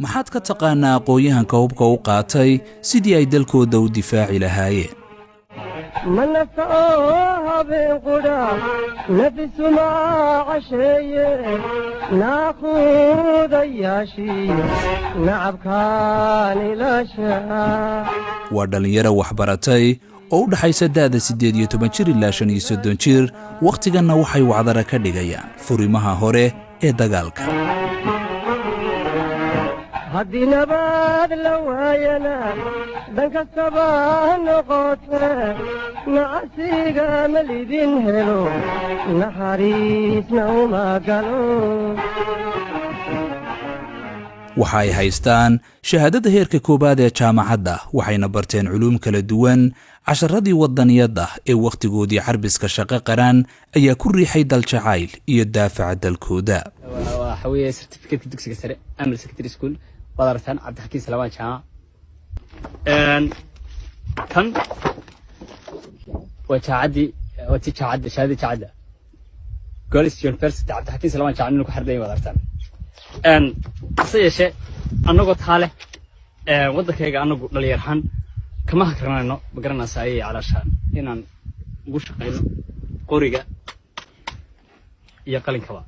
maxaad ka taqaanaa aqoonyahanka hubka u qaatay sidii ay dalkooda u difaaci lahaayeen waa dhallinyaro waxbaratay oo u dhaxaysa da'da 18 jir ilaa 35 jir wakhtiganna waxay wacdara ka dhigayaan furimaha hore ee dagaalka haddii nabad la waayana dhan kastaba noqote nacasiga ma lidin helo naxariisna uma galo waxa ay haystaan shahaadada heerka koobaad ee jaamacadda waxayna barteen culuum kala duwan casharadii waddaniyadda ee wakhtigoodii xarbiska shaqo qaran ayaa ku riixay daljacayl iyo daafaca dalkooda waxa weeye certificate dugsiga sare Amal Secondary School badartan Cabdixakiin Salawaan Jaamac kan وتعدي وتشعد شهادة تعدى جولس يونيفرسيتي Cabdixakiin Salawaan Jaamac inuu ku xirday badartan asayashe anagu taale wadankayga anagu dhalinyarhan kama hakranayno magaranaysa ay calaashaan inaan ugu shaqeyno qoriga iyo qalinkaba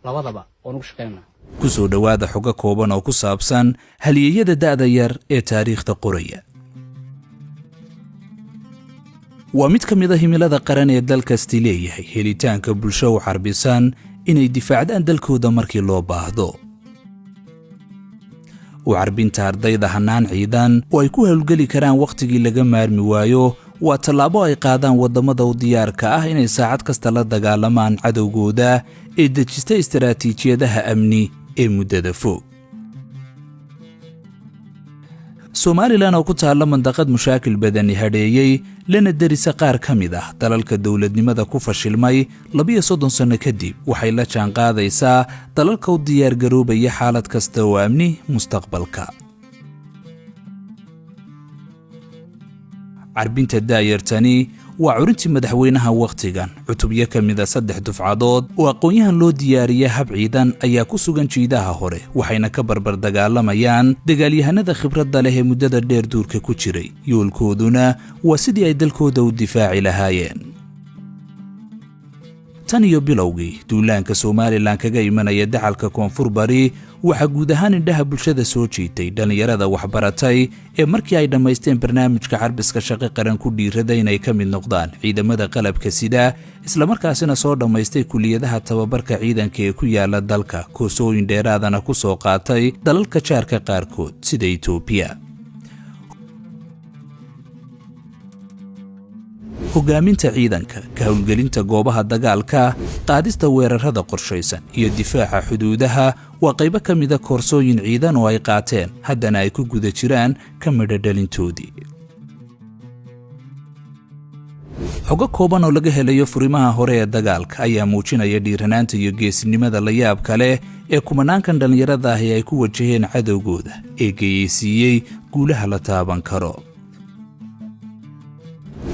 labadaba oo ugu shaqeynaa ku soo dhawaada xoga kooban oo ku saabsan haliyada da'da yar ee taariikhda qoraya waa mid ka mid ah himilada qaran ee dalkasti leeyahay helitaanka bulsho u xarbisan inay difaacdaan dalkooda markii loo baahdo وعربينتا ardayda hanaan ciidan oo ay ku hawlgali karaan waqtigii laga maarmi waayo waa talaabo ay qaadaan wadamada u diyaarka ah inay saacad kasta la dagaalamaan cadowgooda ee dejista istiraatiijiyadaha amni ee muddada fog Somaliland oo ku taala mandaqad mushaakil badani hadheeyay lana darisa qaar kamid ah dalalka dawladnimada ku fashilmay 32 sano kadib waxay la jaan qaadaysaa dalalka u diyaar garoobaya xaalad kasta oo amni mustaqbalka carbinta daayartani waa curintii madaxweynaha waqtigan cutubyo kamid ah 3 dufcadood oo aqoonyahan loo diyaariyay hab ciidan ayaa ku sugan jiidaha hore waxayna ka barbar dagaalamayaan dagaalyahanada khibradda leh ee muddada dheer duurka ku jiray yoolkooduna waa sidii ay dalkooda u difaaci lahaayeen tan iyo bilowgii duulaanka Somaliland kaga imanaya daxalka koonfur bari waxa guud ahaan indhaha bulshada soo jiitay dhalinyarada waxbaratay ee markii ay dhameysteen barnaamijka xarbiska shaqo qaran ku dhiiraday inay ka mid noqdaan ciidamada qalabka sida isla markaasina soo dhameystay kuliyadaha tababarka ciidanka ee ku yaala dalka koosooyin dheeraadana ku soo qaatay dalalka jaarka qaarkood sida Itoobiya hogaaminta ciidanka ka hawlgelinta goobaha dagaalka qaadista weerarada qorshaysan iyo difaaca xuduudaha waa qayb ka mid ah koorsooyin ciidan oo ay qaateen haddana ay ku guda jiraan ka midhadhalintoodii xogo kooban oo laga helayo furimaha hore ee dagaalka ayaa muujinaya dhiiranaanta iyo geesinimada la yaab kale ee kumanaankan dhalinyarada ah ee ay ku wajaheen cadowgooda ee geeysiiyay guulaha la taaban karo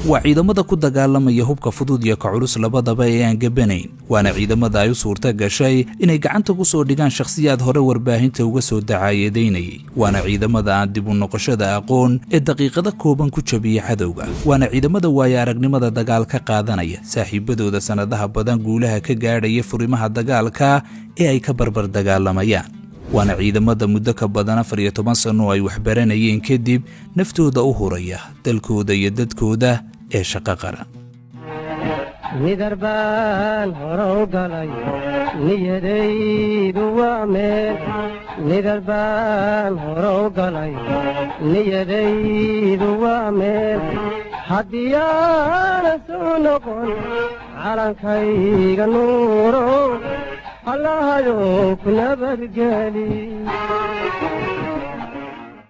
waa ciidamada ku dagaalamaya hubka fudud iyo ka culus labadaba ee aan gabanayn waana ciidamada ay u suurta gashay inay gacanta ku soo dhigaan shakhsiyaad hore warbaahinta uga soo dacaayadeynayay waana ciidamada aan dib u noqoshada aqoon ee daqiiqada kooban ku jabiyay cadowga waana ciidamada waaya aragnimada dagaal ka qaadanaya saaxiibadooda sanadaha badan guulaha ka gaadhaya furimaha dagaalka ee ay ka barbar dagaalamayaan waana ciidamada muddo ka badan 14 sano ay wax baranayeen kadib naftooda u huraya dalkooda iyo dadkooda ee shaqo qaran nidarban horow galay niyadaydu waa meel nidarban horow galay niyadaydu waa meel haddii aanan soo noqon calankayga nuuro allahayow ku nabadgeli